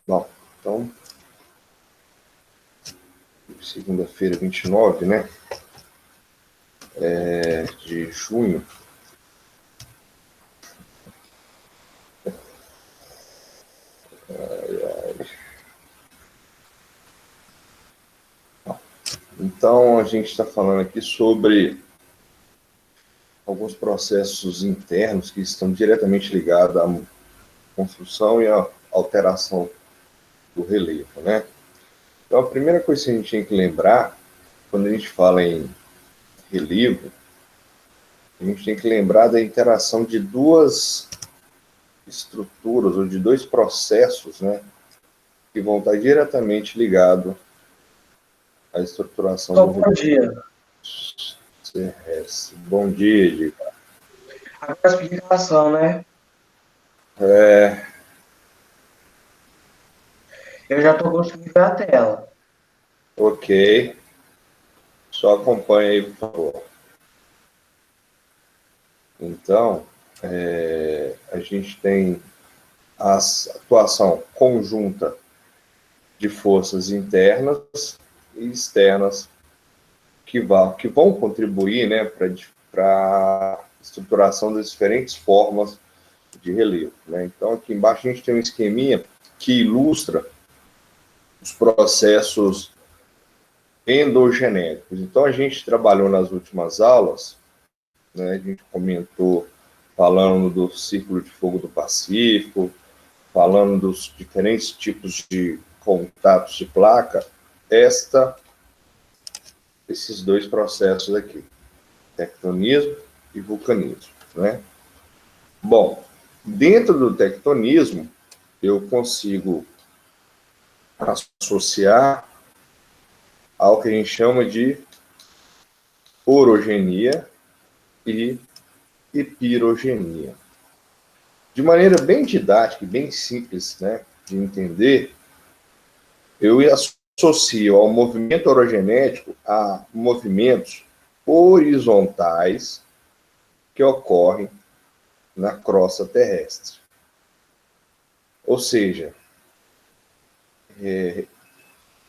Bom, então, segunda-feira, 29, né, de junho. Então, a gente está falando aqui sobre alguns processos internos que estão diretamente ligados à construção e à alteração do relevo, né? Então, a primeira coisa que a gente tem que lembrar, quando a gente fala em relevo, a gente tem que lembrar da interação de duas estruturas, ou de dois processos, né, que vão estar diretamente ligados à estruturação do relevo. Bom dia. Bom dia, Diego. Agora a explicação, né? É, Eu já estou conseguindo ver a tela. ok. Só acompanha aí, por favor. Então, a gente tem a atuação conjunta de forças internas e externas que vão contribuir, né, para a estruturação das diferentes formas de relevo, né? Então, aqui embaixo a gente tem um esqueminha que ilustra os processos endogenéticos. Então, a gente trabalhou nas últimas aulas, né, a gente comentou falando do Círculo de Fogo do Pacífico, falando dos diferentes tipos de contatos de placa, esses dois processos aqui, tectonismo e vulcanismo, né? Bom, dentro do tectonismo, eu consigo associar ao que a gente chama de orogenia e epirogenia. De maneira bem didática e bem simples, né, de entender, eu associo ao movimento orogenético a movimentos horizontais que ocorrem na crosta terrestre. Ou seja,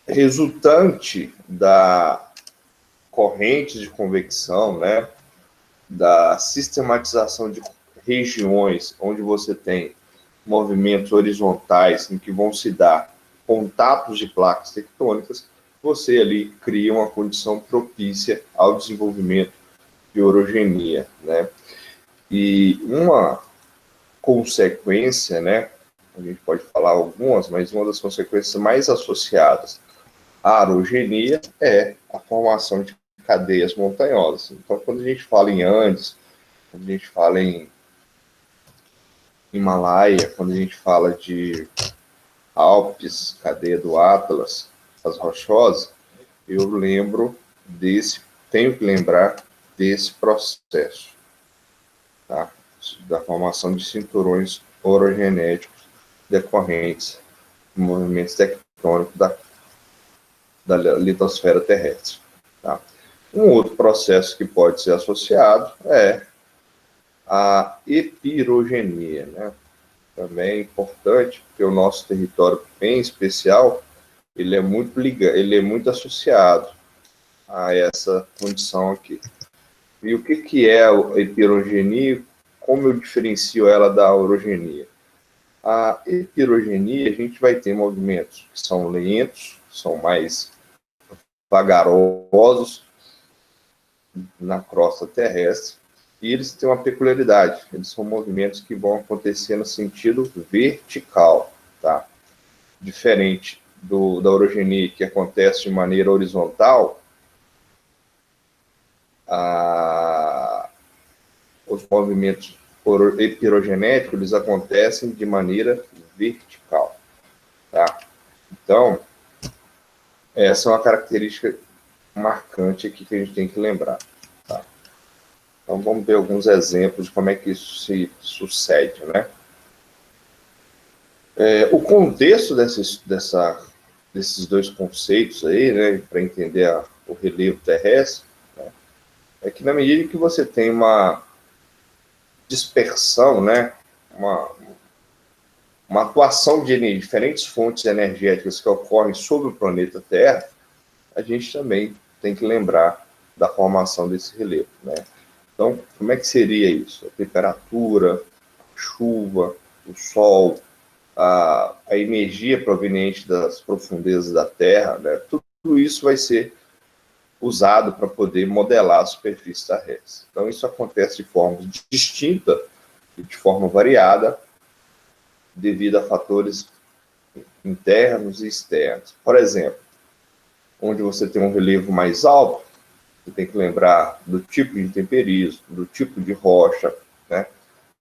resultante da corrente de convecção, né, da sistematização de regiões onde você tem movimentos horizontais em que vão se dar contatos de placas tectônicas, você ali cria uma condição propícia ao desenvolvimento de orogenia, né? E uma consequência, né, a gente pode falar algumas, mas uma das consequências mais associadas à orogenia é a formação de cadeias montanhosas. Então, quando a gente fala em Andes, quando a gente fala em Himalaia, quando a gente fala de Alpes, cadeia do Atlas, as rochosas, eu tenho que lembrar desse processo, tá? Da formação de cinturões orogenéticos decorrentes de movimentos tectônicos da litosfera terrestre. Tá? Um outro processo que pode ser associado é a epirogenia, né? Também é importante, porque o nosso território, em especial, ele é muito associado a essa condição aqui. E o que é a epirogenia? Como eu diferencio ela da orogenia? A epirogenia, a gente vai ter movimentos que são lentos, são mais vagarosos na crosta terrestre, e eles têm uma peculiaridade, eles são movimentos que vão acontecer no sentido vertical, tá? Diferente da orogenia, que acontece de maneira horizontal, os movimentos epirogenéticos, eles acontecem de maneira vertical, tá? Então, essa é uma característica marcante aqui que a gente tem que lembrar, tá? Então, vamos ver alguns exemplos de como é que isso se sucede, né? O contexto desses dois conceitos aí, né, para entender o relevo terrestre, né, é que na medida que você tem uma dispersão, né, uma uma atuação de diferentes fontes energéticas que ocorrem sobre o planeta Terra, a gente também tem que lembrar da formação desse relevo, né? Então, como é que seria isso? A temperatura, a chuva, o sol, a energia proveniente das profundezas da Terra, né? Tudo isso vai ser usado para poder modelar a superfície terrestre. Então, isso acontece de forma distinta e de forma variada, devido a fatores internos e externos. Por exemplo, onde você tem um relevo mais alto, você tem que lembrar do tipo de temperismo, do tipo de rocha, né?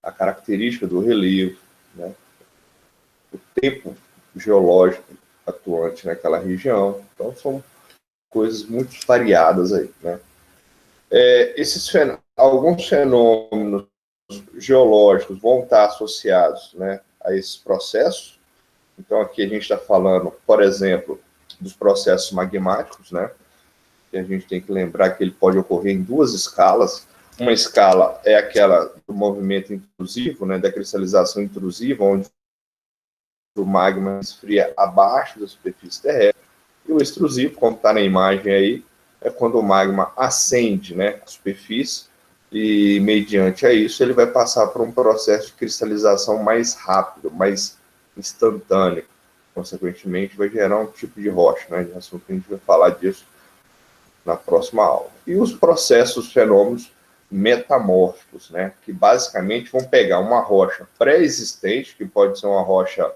A característica do relevo, né? O tempo geológico atuante naquela região. Então, são coisas muito variadas aí, né? Alguns fenômenos geológicos vão estar associados, né, a esses processos. Então, aqui a gente está falando, por exemplo, dos processos magmáticos, né? E a gente tem que lembrar que ele pode ocorrer em duas escalas. Uma escala é aquela do movimento intrusivo, né, da cristalização intrusiva, onde o magma esfria abaixo da superfície terrestre. E o extrusivo, como está na imagem aí, é quando o magma ascende, né, à superfície, e mediante a isso ele vai passar por um processo de cristalização mais rápido, mais instantâneo. Consequentemente, vai gerar um tipo de rocha, né, de assunto que a gente vai falar disso na próxima aula. E os processos, fenômenos metamórficos, né, que basicamente vão pegar uma rocha pré-existente, que pode ser uma rocha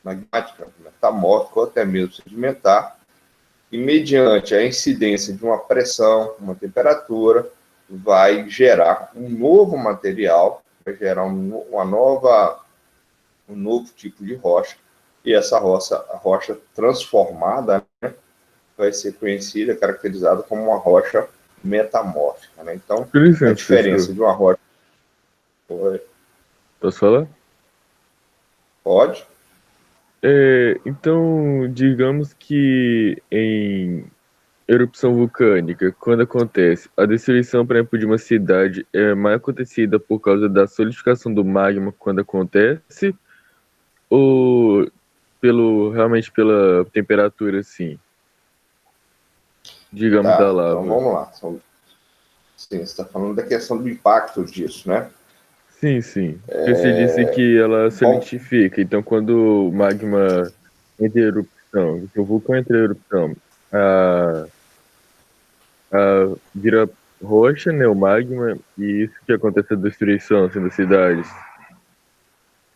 magmática, metamórfica ou até mesmo sedimentar, e mediante a incidência de uma pressão, uma temperatura, vai gerar um novo material, vai gerar um novo tipo de rocha, e essa rocha transformada, né, vai ser conhecida, caracterizada como uma rocha metamórfica, né? Então, licença, a diferença de uma rocha... Posso falar? Pode? Então, digamos que em erupção vulcânica, quando acontece, a destruição, por exemplo, de uma cidade é mais acontecida por causa da solidificação do magma quando acontece, ou realmente pela temperatura, assim, digamos, da lava? Então vamos lá. Sim, você está falando da questão do impacto disso, né? Sim, sim. Porque você disse que ela solidifica. Então, quando o magma entra em erupção, que o vulcão entra em erupção, a, vira roxa, né, o magma, e isso que acontece a destruição assim, das cidades.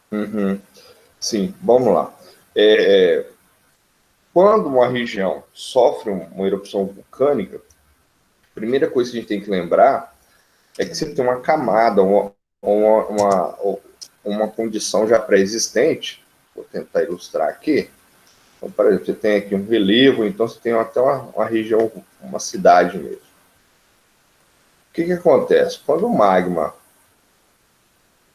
Uhum. Sim, vamos lá. Quando uma região sofre uma erupção vulcânica, a primeira coisa que a gente tem que lembrar é que você tem uma camada, uma condição já pré-existente. Vou tentar ilustrar aqui. Então, por exemplo, você tem aqui um relevo, então você tem até uma região, uma cidade mesmo. O que acontece? Quando o magma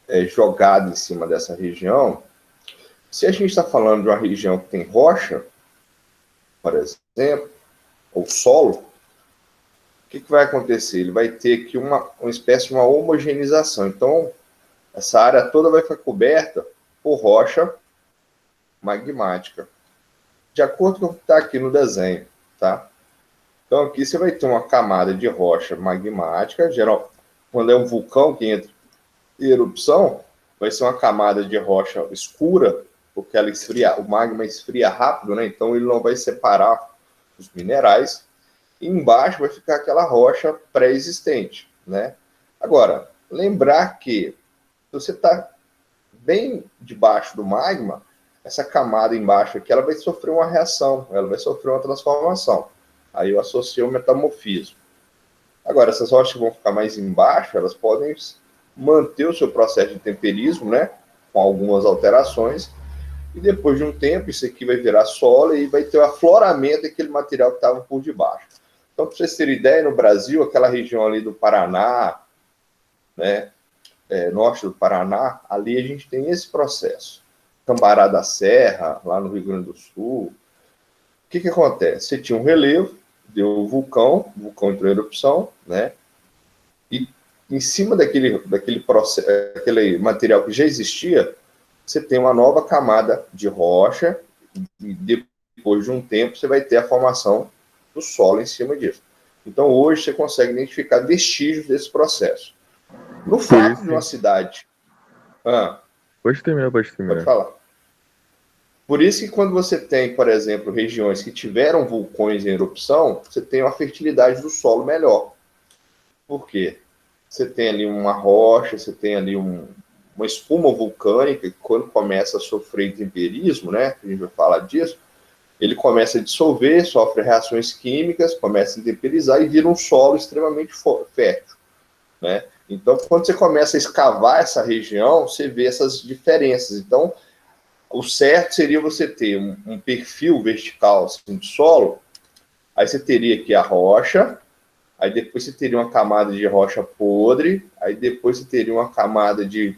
é jogado em cima dessa região, se a gente está falando de uma região que tem rocha, por exemplo, ou solo, o que vai acontecer? Ele vai ter aqui uma espécie de uma homogeneização. Então, essa área toda vai ficar coberta por rocha magmática, de acordo com o que está aqui no desenho, tá? Então, aqui você vai ter uma camada de rocha magmática, geral, quando é um vulcão que entra em erupção, vai ser uma camada de rocha escura, porque ela esfria, o magma esfria rápido, né? Então ele não vai separar os minerais, e embaixo vai ficar aquela rocha pré-existente, né? Agora, lembrar que se você está bem debaixo do magma, essa camada embaixo aqui, ela vai sofrer uma reação, ela vai sofrer uma transformação. Aí eu associo o metamorfismo. Agora, essas rochas que vão ficar mais embaixo, elas podem manter o seu processo de temperismo, né? Com algumas alterações, e depois de um tempo, isso aqui vai virar solo e vai ter o afloramento daquele material que estava por debaixo. Então, para vocês terem ideia, no Brasil, aquela região ali do Paraná, né, norte do Paraná, ali a gente tem esse processo. Cambará da Serra, lá no Rio Grande do Sul. O que acontece? Você tinha um relevo, deu o vulcão entrou em erupção, né, e em cima daquele processo, aquele material que já existia, você tem uma nova camada de rocha, e depois de um tempo você vai ter a formação do solo em cima disso. Então, hoje, você consegue identificar vestígios desse processo. No fato de uma cidade... Pode terminar. Pode falar. Por isso que quando você tem, por exemplo, regiões que tiveram vulcões em erupção, você tem uma fertilidade do solo melhor. Por quê? Você tem ali uma rocha, você tem ali uma espuma vulcânica, que quando começa a sofrer intemperismo, né, a gente vai falar disso, ele começa a dissolver, sofre reações químicas, começa a intemperizar e vira um solo extremamente fértil, né? Então, quando você começa a escavar essa região, você vê essas diferenças. Então, o certo seria você ter um perfil vertical assim, de solo, aí você teria aqui a rocha, aí depois você teria uma camada de rocha podre, aí depois você teria uma camada de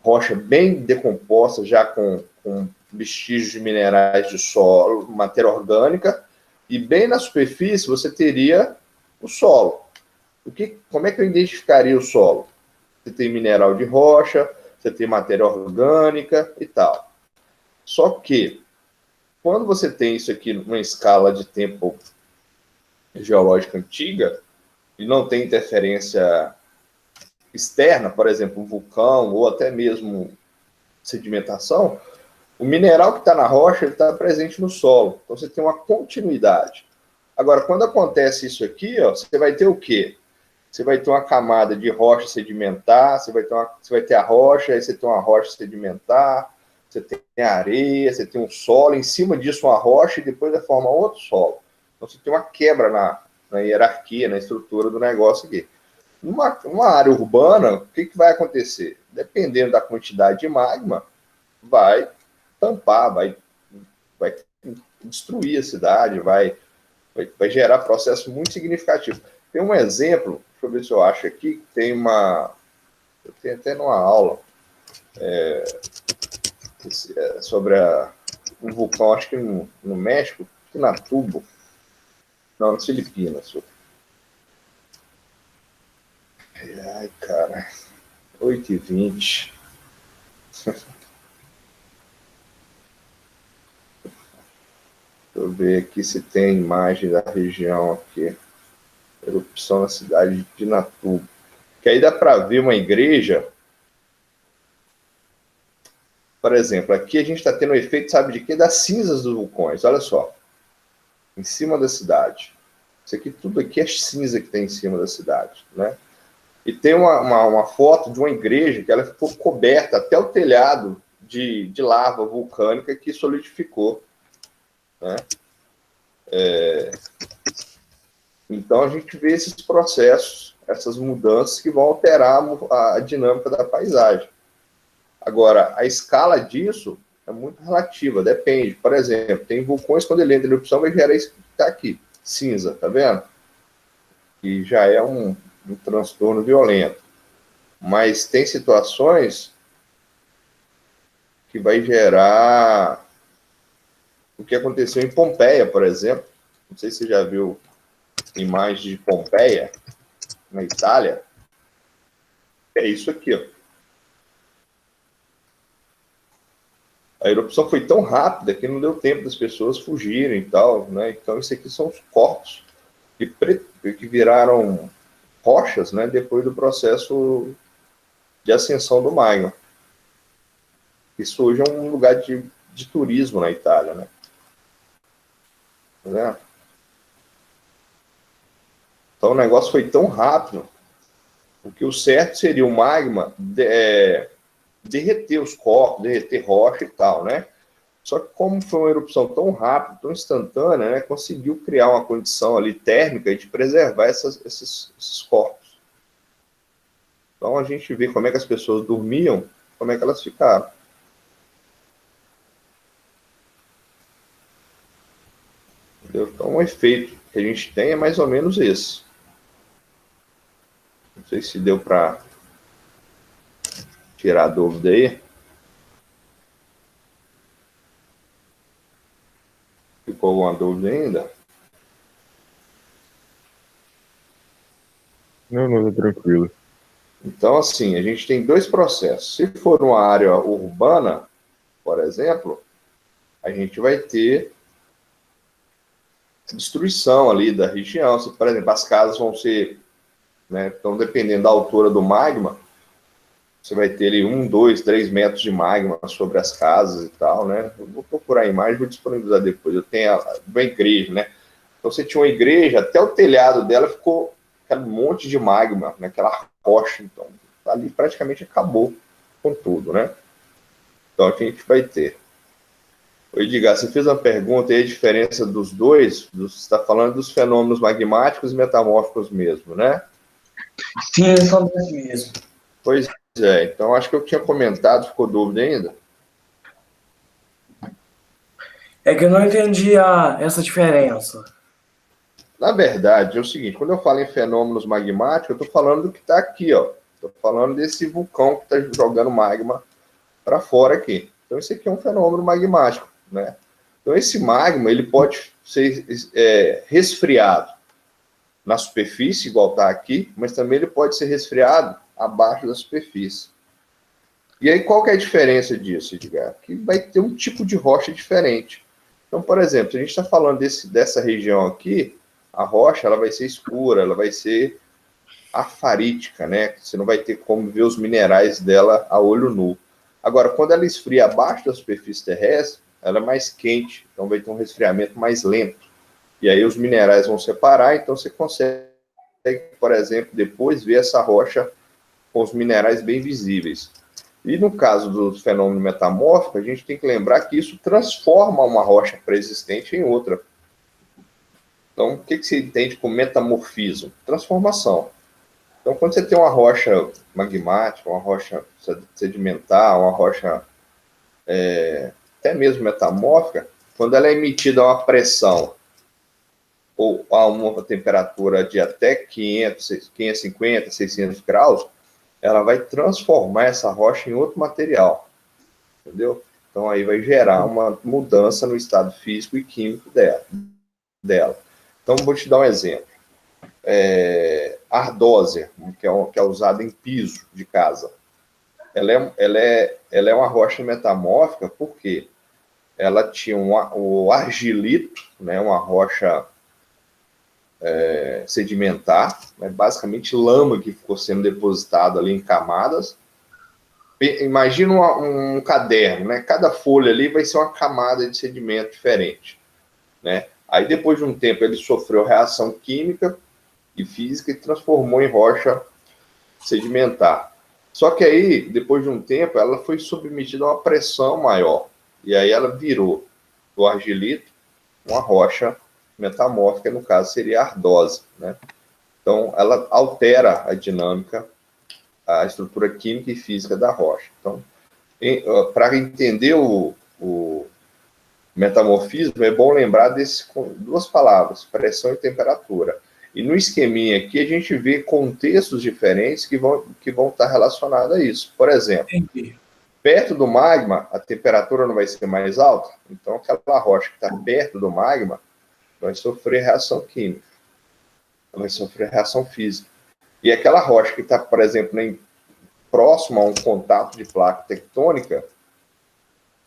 rocha bem decomposta, já com vestígios de minerais de solo, matéria orgânica, e bem na superfície você teria o solo. Como é que eu identificaria o solo? Você tem mineral de rocha, você tem matéria orgânica e tal. Só que, quando você tem isso aqui numa escala de tempo geológica antiga, e não tem interferência externa, por exemplo, um vulcão, ou até mesmo sedimentação, o mineral que está na rocha está presente no solo. Então, você tem uma continuidade. Agora, quando acontece isso aqui, ó, você vai ter o quê? Você vai ter uma camada de rocha sedimentar, você vai ter a rocha, aí você tem uma rocha sedimentar, você tem a areia, você tem um solo, em cima disso uma rocha, e depois vai formar outro solo. Então, você tem uma quebra na hierarquia, na estrutura do negócio aqui. Numa área urbana, o que vai acontecer? Dependendo da quantidade de magma, vai tampar, vai destruir a cidade, vai gerar processo muito significativo. Tem um exemplo, deixa eu ver se eu acho aqui, eu tenho até numa aula sobre um vulcão, acho que no México, Pinatubo, não, nas Filipinas. Ai, cara, 8h20. Deixa eu ver aqui se tem imagem da região aqui. Erupção na cidade de Pinatubo. Que aí dá para ver uma igreja. Por exemplo, aqui a gente está tendo um efeito, sabe de quê? Das cinzas dos vulcões. Olha só. Em cima da cidade. Isso aqui, tudo aqui é cinza que tem em cima da cidade, né? E tem uma foto de uma igreja que ela ficou coberta até o telhado de lava vulcânica que solidificou, né? Então, a gente vê esses processos, essas mudanças que vão alterar a dinâmica da paisagem. Agora, a escala disso é muito relativa, depende. Por exemplo, tem vulcões, quando ele entra em erupção, vai gerar isso que está aqui, cinza, tá vendo? Que já é um transtorno violento. Mas tem situações que vai gerar o que aconteceu em Pompeia, por exemplo. Não sei se você já viu imagens de Pompeia, na Itália. É isso aqui, ó. A erupção foi tão rápida que não deu tempo das pessoas fugirem e tal, né? Então, isso aqui são os corpos que viraram rochas, né? Depois do processo de ascensão do magma. Isso hoje é um lugar de turismo na Itália, né? Tá vendo? Então, o negócio foi tão rápido, porque o certo seria o magma derreter os corpos, derreter rocha e tal, né? Só que como foi uma erupção tão rápida, tão instantânea, né, conseguiu criar uma condição ali térmica de preservar esses corpos. Então a gente vê como é que as pessoas dormiam, como é que elas ficaram. Entendeu? Então o efeito que a gente tem é mais ou menos esse. Não sei se deu para tirar a dúvida aí. Ficou alguma dúvida ainda? Não, tá tranquilo. Então, assim, a gente tem dois processos. Se for uma área urbana, por exemplo, a gente vai ter destruição ali da região. Se, por exemplo, as casas vão ser, né, então, dependendo da altura do magma, você vai ter ali 1, 2, 3 metros de magma sobre as casas e tal, né? Eu vou procurar a imagem, vou disponibilizar depois. Eu tenho uma igreja, né? Então, você tinha uma igreja, até o telhado dela ficou aquele monte de magma, né? Aquela rocha. Então, ali praticamente acabou com tudo, né? Então, a gente vai ter. Ô, Edgar, você fez uma pergunta aí, a diferença dos dois, você está falando dos fenômenos magmáticos e metamórficos mesmo, né? Sim, são dois mesmo. Pois é, então acho que eu tinha comentado, ficou dúvida ainda? É que eu não entendi essa diferença. Na verdade, é o seguinte, quando eu falo em fenômenos magmáticos, eu estou falando do que está aqui, ó. Estou falando desse vulcão que está jogando magma para fora aqui. Então, esse aqui é um fenômeno magmático, né? Então, esse magma, ele pode ser resfriado na superfície, igual está aqui, mas também ele pode ser resfriado abaixo da superfície. E aí, qual que é a diferença disso, Edgar? Que vai ter um tipo de rocha diferente. Então, por exemplo, se a gente está falando dessa região aqui, a rocha ela vai ser escura, ela vai ser afarítica, né? Você não vai ter como ver os minerais dela a olho nu. Agora, quando ela esfria abaixo da superfície terrestre, ela é mais quente, então vai ter um resfriamento mais lento. E aí os minerais vão separar, então você consegue, por exemplo, depois ver essa rocha com os minerais bem visíveis. E no caso do fenômeno metamórfico, a gente tem que lembrar que isso transforma uma rocha pré-existente em outra. Então, o que se entende por metamorfismo? Transformação. Então, quando você tem uma rocha magmática, uma rocha sedimentar, uma rocha até mesmo metamórfica, quando ela é emitida a uma pressão ou a uma temperatura de até 550, 600 graus, ela vai transformar essa rocha em outro material, entendeu? Então, aí vai gerar uma mudança no estado físico e químico dela. Então, vou te dar um exemplo. Ardósia, que é usada em piso de casa. Ela é uma rocha metamórfica porque ela tinha o argilito, né, uma rocha sedimentar, né, basicamente lama que ficou sendo depositada ali em camadas. Imagina um caderno, né? Cada folha ali vai ser uma camada de sedimento diferente, né? Aí depois de um tempo ele sofreu reação química e física e transformou em rocha sedimentar. Só que aí, depois de um tempo, ela foi submetida a uma pressão maior. E aí ela virou do argilito uma rocha metamórfica, no caso seria a ardose, né? Então, ela altera a dinâmica, a estrutura química e física da rocha. Então, para entender o metamorfismo, é bom lembrar duas palavras, pressão e temperatura. E no esqueminha aqui, a gente vê contextos diferentes que vão estar relacionados a isso. Por exemplo, perto do magma, a temperatura não vai ser mais alta, então aquela rocha que está perto do magma vai sofrer reação química, vai sofrer reação física. E aquela rocha que está, por exemplo, próxima a um contato de placa tectônica,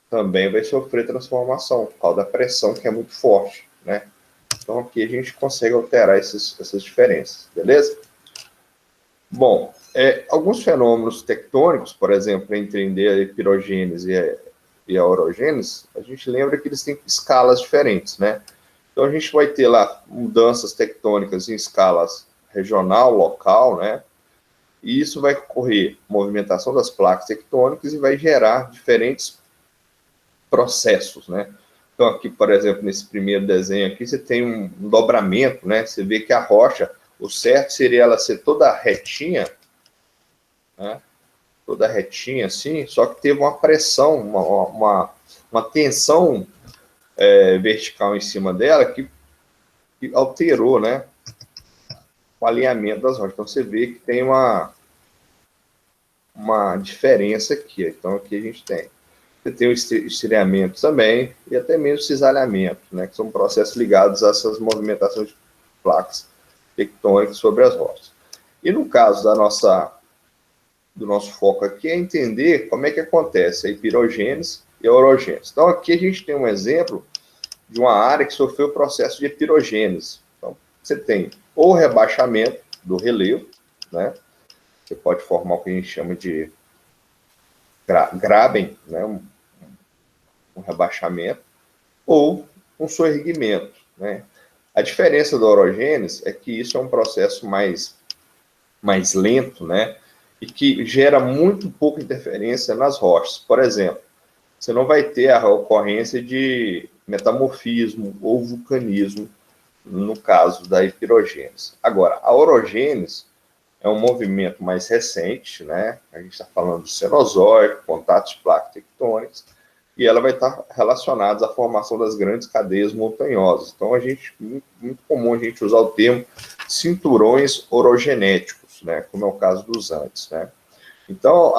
também vai sofrer transformação, por causa da pressão que é muito forte, né? Então, aqui a gente consegue alterar essas diferenças, beleza? Bom, alguns fenômenos tectônicos, por exemplo, entre a epirogênese e a orogênese, a gente lembra que eles têm escalas diferentes, né? Então, a gente vai ter lá mudanças tectônicas em escalas regional, local, né? E isso vai ocorrer movimentação das placas tectônicas e vai gerar diferentes processos, né? Então, aqui, por exemplo, nesse primeiro desenho aqui, você tem um dobramento, né? Você vê que a rocha, o certo seria ela ser toda retinha, né? Toda retinha, assim, só que teve uma pressão, uma tensão vertical em cima dela que alterou, né? O alinhamento das rochas. Então, você vê que tem uma diferença aqui. Então, aqui a gente tem. Você tem o estilhamento também e até mesmo cisalhamento, né? Que são processos ligados a essas movimentações de placas tectônicas sobre as rochas. E no caso da nossa do nosso foco aqui é entender como é que acontece a epirogênese e a orogênese. Então, aqui a gente tem um exemplo de uma área que sofreu o processo de epirogênese. Então, você tem ou rebaixamento do relevo, né? Você pode formar o que a gente chama de graben, né? Um rebaixamento, ou um soerguimento, né? A diferença da orogênese é que isso é um processo mais lento, né? E que gera muito pouca interferência nas rochas. Por exemplo, você não vai ter a ocorrência de metamorfismo ou vulcanismo no caso da epirogênese. Agora, a orogênese é um movimento mais recente, né? A gente está falando do Cenozoico, contatos de placas tectônicas, e ela vai estar relacionada à formação das grandes cadeias montanhosas. Então, muito comum a gente usar o termo cinturões orogenéticos, né? Como é o caso dos Andes, né? Então,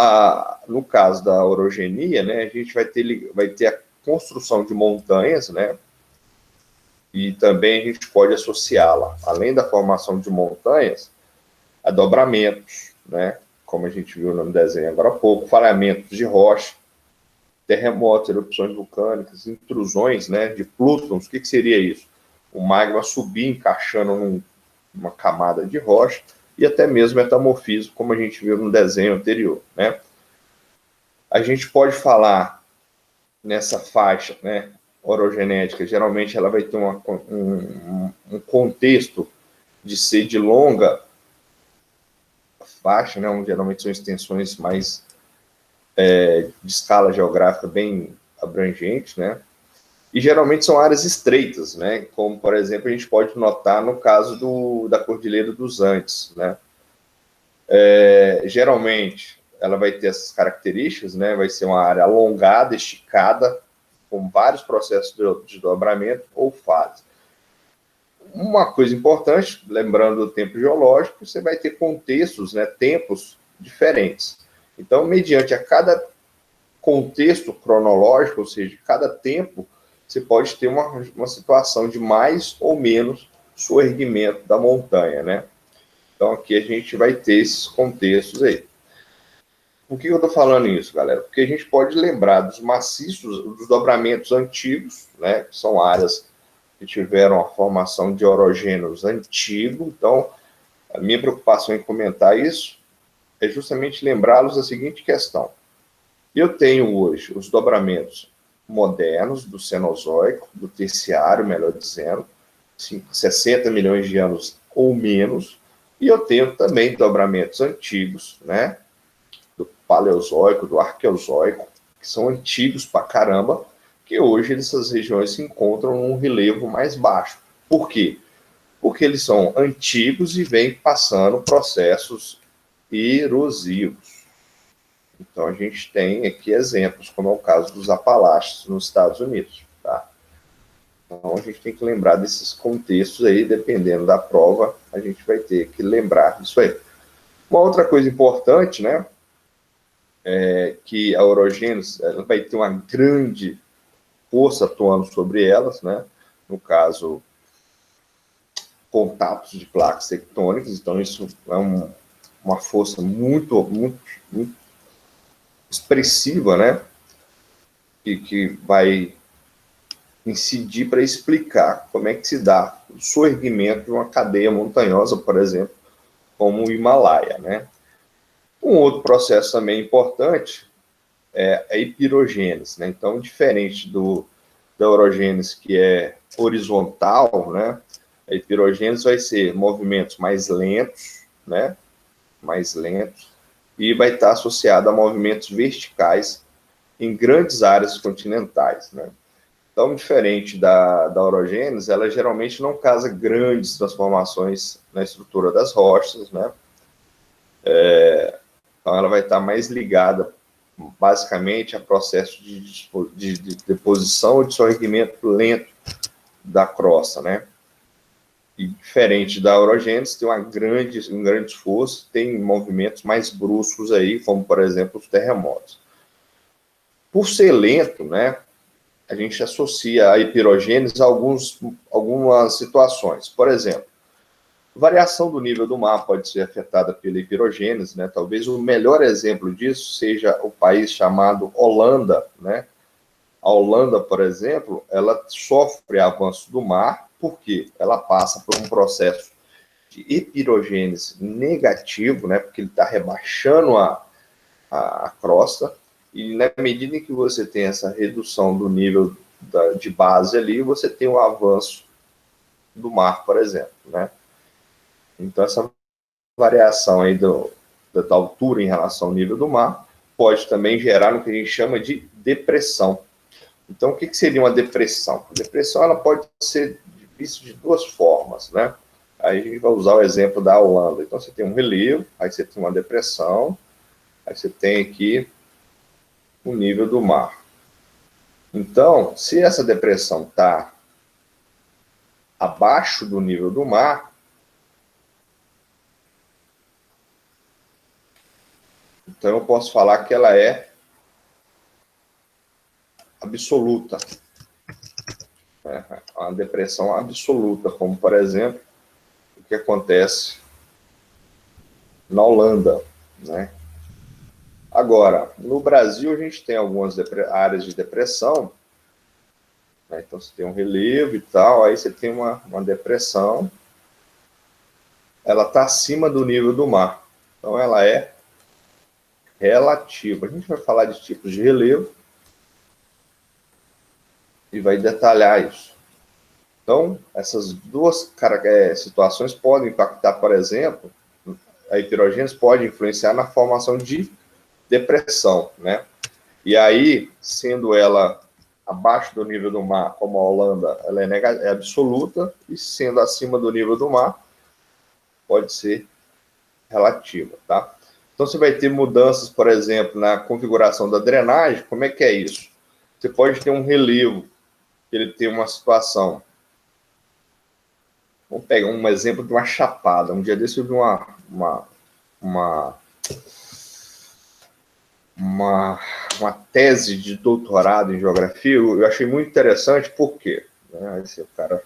no caso da orogenia, né, a gente vai ter a construção de montanhas, né? E também a gente pode associá-la, além da formação de montanhas, a dobramentos, né? Como a gente viu no desenho agora há pouco, falhamentos de rocha, terremotos, erupções vulcânicas, intrusões, né, de plútons. O que seria isso? O magma subir encaixando numa camada de rocha, e até mesmo metamorfismo, como a gente viu no desenho anterior, né? A gente pode falar nessa faixa, né, orogenética, geralmente ela vai ter um contexto de ser de longa faixa, né, onde geralmente são extensões mais de escala geográfica bem abrangente, né, e geralmente são áreas estreitas, né, como, por exemplo, a gente pode notar no caso da Cordilheira dos Andes, né. Geralmente, ela vai ter essas características, né, vai ser uma área alongada, esticada, com vários processos de dobramento ou fases. Uma coisa importante, lembrando do tempo geológico, você vai ter contextos, né, tempos diferentes. Então, mediante a cada contexto cronológico, ou seja, cada tempo, você pode ter uma situação de mais ou menos soerguimento da montanha, né? Então, aqui a gente vai ter esses contextos aí. Por que eu estou falando isso, galera? Porque a gente pode lembrar dos maciços, dos dobramentos antigos, né? Que são áreas que tiveram a formação de orogêneos antigos. Então, a minha preocupação em comentar isso é justamente lembrá-los da seguinte questão. Eu tenho hoje os dobramentos modernos do Cenozoico, do Terciário, melhor dizendo, 60 milhões de anos ou menos, e eu tenho também dobramentos antigos, né, do Paleozoico, do Arqueozoico, que são antigos pra caramba, que hoje essas regiões se encontram num relevo mais baixo. Por quê? Porque eles são antigos e vêm passando processos erosivos. Então, a gente tem aqui exemplos, como é o caso dos Apalaches nos Estados Unidos. Tá? Então, a gente tem que lembrar desses contextos aí, dependendo da prova, a gente vai ter que lembrar disso aí. Uma outra coisa importante, né, é que a orogênese ela vai ter uma grande força atuando sobre elas, né, no caso, contatos de placas tectônicas, então isso é uma força muito expressiva, né, que vai incidir para explicar como é que se dá o soerguimento de uma cadeia montanhosa, por exemplo, como o Himalaia, né. Um outro processo também importante é a epirogênese, né, então, diferente da orogênese, que é horizontal, né, a epirogênese vai ser movimentos mais lentos, né, e vai estar associada a movimentos verticais em grandes áreas continentais, né. Então, diferente da orogênese, ela geralmente não causa grandes transformações na estrutura das rochas, né. Então, ela vai estar mais ligada, basicamente, a processo de deposição ou de soerguimento lento da crosta, né. E diferente da orogênese, tem um grande esforço, tem movimentos mais bruscos aí, como, por exemplo, os terremotos. Por ser lento, né, a gente associa a epirogênese a algumas situações. Por exemplo, Variação do nível do mar pode ser afetada pela hidrogênese, né? Talvez o melhor exemplo disso seja o país chamado Holanda, né? A Holanda, por exemplo, ela sofre avanço do mar porque ela passa por um processo de hidrogênese negativo, né? Porque ele está rebaixando a crosta, e na medida em que você tem essa redução do nível de base ali, você tem o avanço do mar, por exemplo, né? Então, essa variação aí da altura em relação ao nível do mar pode também gerar no que a gente chama de depressão. Então, o que seria uma depressão? A depressão ela pode ser vista de duas formas, né? Aí a gente vai usar o exemplo da Holanda. Então, você tem um relevo, aí você tem uma depressão, aí você tem aqui o nível do mar. Então, se essa depressão está abaixo do nível do mar, então eu posso falar que ela é absoluta. É uma depressão absoluta, como, por exemplo, o que acontece na Holanda, né? Agora, no Brasil, a gente tem algumas áreas de depressão, né? Então, você tem um relevo e tal, aí você tem uma depressão, ela está acima do nível do mar, então ela é relativa. A gente vai falar de tipos de relevo e vai detalhar isso. Então, essas duas situações podem impactar, por exemplo, a hidrogênese pode influenciar na formação de depressão, né? E aí, sendo ela abaixo do nível do mar, como a Holanda, ela é absoluta, e sendo acima do nível do mar, pode ser relativa, tá? Então, você vai ter mudanças, por exemplo, na configuração da drenagem. Como é que é isso? Você pode ter um relevo, que ele tem uma situação. Vamos pegar um exemplo de uma chapada. Um dia desse eu vi uma tese de doutorado em geografia. Eu achei muito interessante, por quê? Esse cara,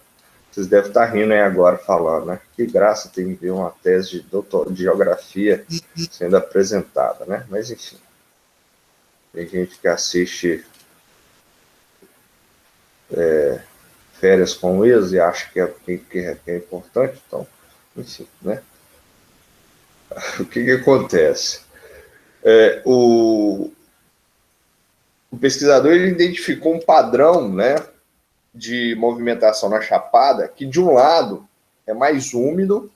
vocês devem estar rindo aí agora falando, né? Que graça tem ver uma tese de geografia sendo apresentada, né? Mas, enfim. Tem gente que assiste Férias com o ex e acha que é importante, então, enfim, né? O que acontece? O pesquisador ele identificou um padrão, né, de movimentação na Chapada que, de um lado, é mais úmido,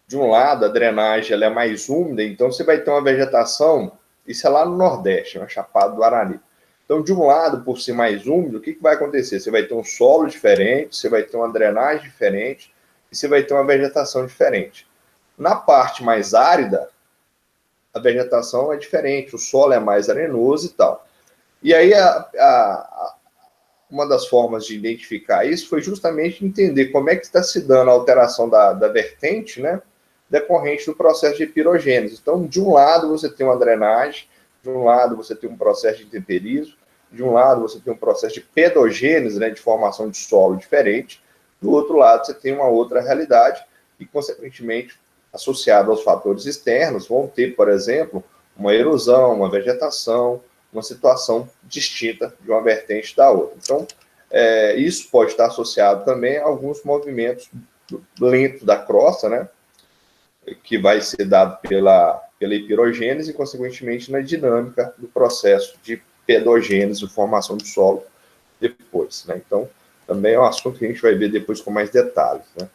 de um lado, a drenagem ela é mais úmida, então você vai ter uma vegetação, isso é lá no Nordeste, na Chapada do Arari. Então, de um lado, por ser mais úmido, o que vai acontecer? Você vai ter um solo diferente, você vai ter uma drenagem diferente e você vai ter uma vegetação diferente. Na parte mais árida, a vegetação é diferente, o solo é mais arenoso e tal. E aí, uma das formas de identificar isso foi justamente entender como é que está se dando a alteração da vertente, né, decorrente do processo de pirogênese. Então, de um lado, você tem uma drenagem, de um lado, você tem um processo de intemperismo, de um lado, você tem um processo de pedogênese, né, de formação de solo diferente, do outro lado, você tem uma outra realidade e, consequentemente, associado aos fatores externos, vão ter, por exemplo, uma erosão, uma vegetação, uma situação distinta de uma vertente da outra. Então, isso pode estar associado também a alguns movimentos lentos da crosta, né, que vai ser dado pela hidrogênese e, consequentemente, na dinâmica do processo de pedogênese, formação de solo depois, né? Então, também é um assunto que a gente vai ver depois com mais detalhes, né?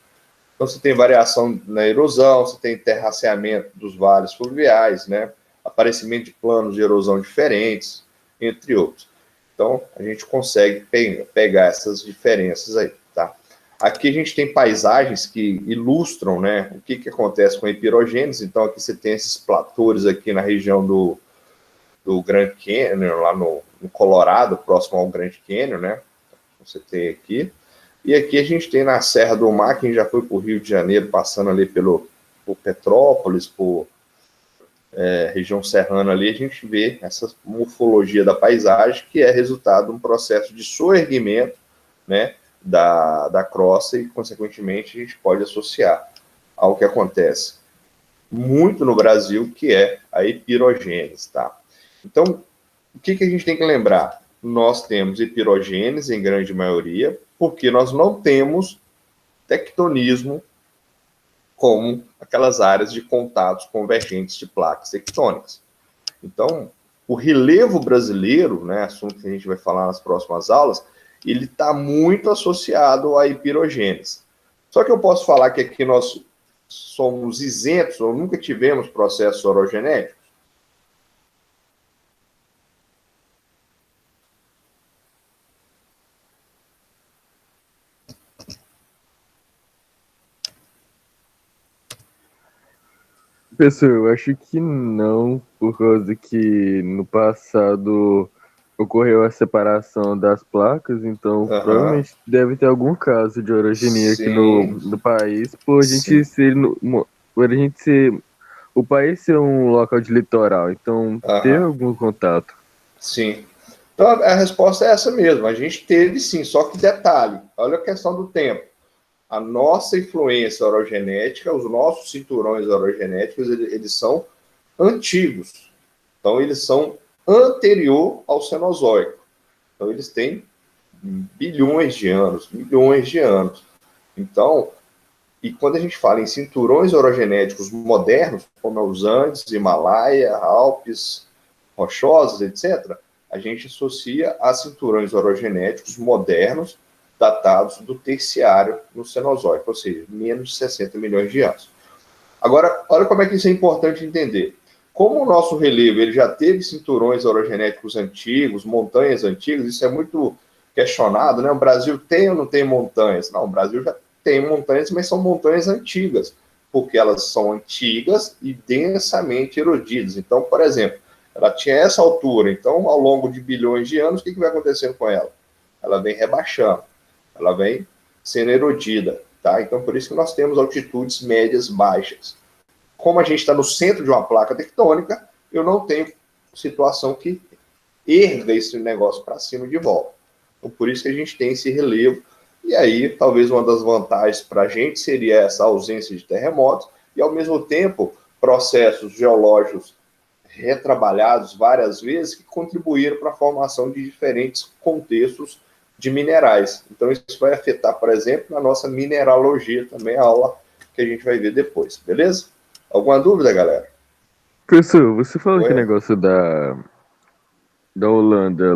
Então, você tem variação na erosão, você tem terraceamento dos vales fluviais, né? Aparecimento de planos de erosão diferentes, entre outros. Então, a gente consegue pegar essas diferenças aí, tá? Aqui a gente tem paisagens que ilustram, né, o que acontece com a hidrogênese. Então, aqui você tem esses platores aqui na região do Grand Canyon, lá no Colorado, próximo ao Grand Canyon, né? Você tem aqui. E aqui a gente tem na Serra do Mar, quem já foi para o Rio de Janeiro, passando ali por Petrópolis, por região serrana ali, a gente vê essa morfologia da paisagem, que é resultado de um processo de soerguimento, né, da crosta e, consequentemente, a gente pode associar ao que acontece muito no Brasil, que é a epirogênese, tá? Então, o que a gente tem que lembrar? Nós temos epirogênese em grande maioria, porque nós não temos tectonismo como aquelas áreas de contatos convergentes de placas tectônicas. Então, o relevo brasileiro, né, assunto que a gente vai falar nas próximas aulas, ele está muito associado à epirogênese. Só que eu posso falar que aqui nós somos isentos ou nunca tivemos processos orogenéticos? Pessoal, eu acho que não, por causa que no passado ocorreu a separação das placas, então provavelmente deve ter algum caso de orogenia aqui no país, por a gente ser, por a gente ser, o país ser um local de litoral, então ter algum contato. Sim. Então a resposta é essa mesmo, a gente teve sim, só que detalhe, olha a questão do tempo. A nossa influência orogenética, os nossos cinturões orogenéticos, eles são antigos. Então, eles são anterior ao Cenozoico. Então, eles têm bilhões de anos, milhões de anos. Então, e quando a gente fala em cinturões orogenéticos modernos, como os Andes, Himalaia, Alpes, Rochosas, etc., a gente associa a cinturões orogenéticos modernos datados do terciário no Cenozoico, ou seja, menos de 60 milhões de anos. Agora, olha como é que isso é importante entender. Como o nosso relevo ele já teve cinturões orogenéticos antigos, montanhas antigas, isso é muito questionado, né? O Brasil tem ou não tem montanhas? Não, o Brasil já tem montanhas, mas são montanhas antigas, porque elas são antigas e densamente erodidas. Então, por exemplo, ela tinha essa altura, então, ao longo de bilhões de anos, o que vai acontecendo com ela? Ela vem rebaixando, ela vem sendo erodida, tá? Então, por isso que nós temos altitudes médias baixas. Como a gente está no centro de uma placa tectônica, eu não tenho situação que erga esse negócio para cima de volta. Então, por isso que a gente tem esse relevo. E aí, talvez uma das vantagens para a gente seria essa ausência de terremotos e, ao mesmo tempo, processos geológicos retrabalhados várias vezes que contribuíram para a formação de diferentes contextos de minerais. Então, isso vai afetar, por exemplo, na nossa mineralogia também, a aula que a gente vai ver depois, beleza? Alguma dúvida, galera? Professor, você falou que negócio da Holanda